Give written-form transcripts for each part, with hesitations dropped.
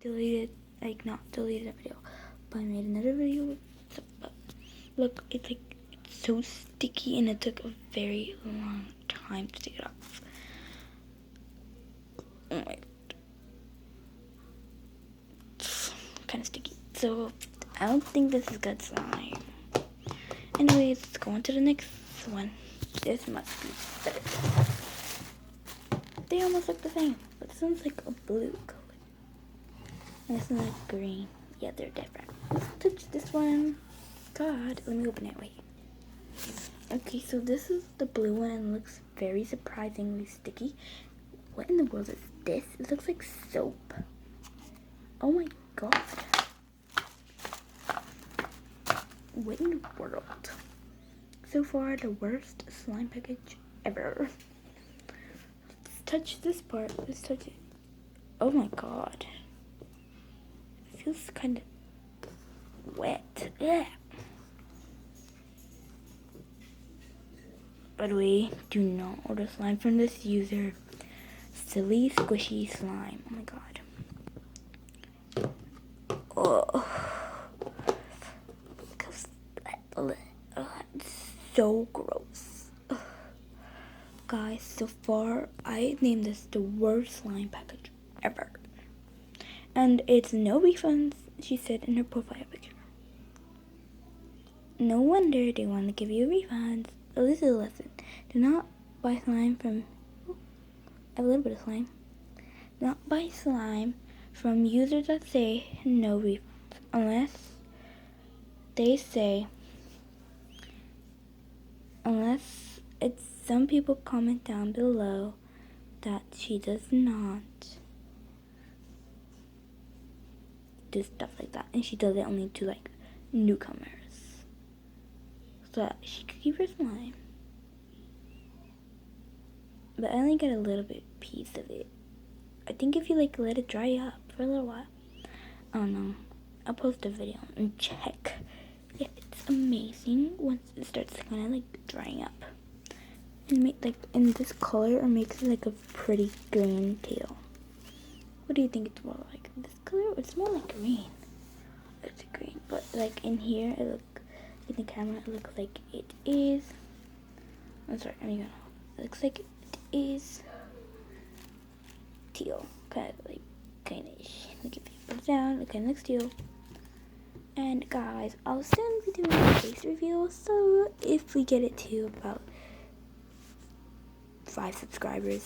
deleted, like not deleted a video, but I made another video. But look, it's so sticky and it took a very long time to take it off. Oh my god. It's kind of sticky. So I don't think this is good slime. Anyways, let's go on to the next one. This must be better. They almost look the same, but this one's like a blue color. And this one's like green. Yeah, they're different. Let's touch this one. God, let me open it. Wait. Okay, so this is the blue one and looks very surprisingly sticky. What in the world is this? It looks like soap. Oh my god. What in the world? So far, the worst slime package ever. Let's touch this part. Let's touch it. Oh my god. It feels kind of wet. Yeah. By the way, do not order slime from this user. Silly squishy slime. Oh my god. Oh. It's so gross. Ugh. Guys, so far I named this the worst slime package ever. And it's no refunds, she said in her profile picture. No wonder they want to give you refunds. Oh, this is a lesson. Do not buy slime from... Oh, I have a little bit of slime. Do not buy slime from users that say no refunds. Unless they say... Unless it's some people comment down below that she does not do stuff like that. And she does it only to like newcomers. So that she could keep her slime. But I only got a little bit piece of it. I think if you like let it dry up for a little while. I don't know. I'll post a video and check if it's amazing once it starts kind of like drying up. And make like in this color or makes it like a pretty green tail. What do you think it's more like? This color? It's more like green. It's green. But like in here it looks in the camera it looks like it is. I'm sorry, it looks like it is teal. Kind of look if you put it down, it kinda looks teal. And guys, I'll soon be doing a face reveal, so if we get it to about 5 subscribers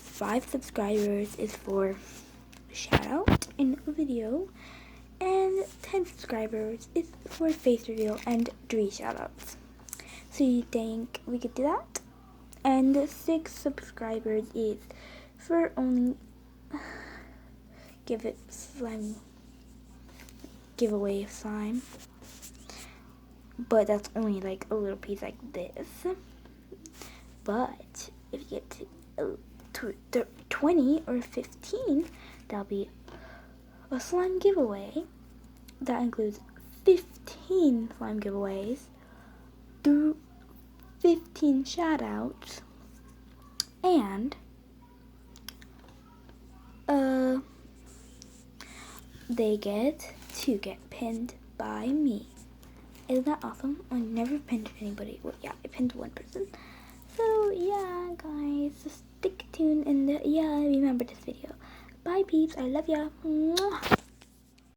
is for a shout out in a video, and 10 subscribers is for a face reveal and 3 shout outs. So you think we could do that? And 6 subscribers is for only giveaway of slime, but that's only like a little piece like this. But if you get to 20 or 15, that'll be a slime giveaway that includes 15 slime giveaways through 15 shout outs, and they get to get pinned by me. Isn't that awesome? I never pinned anybody. Well, yeah, I pinned one person. So yeah, guys, just stick tuned and yeah, remember this video. Bye peeps, I love ya. Mwah.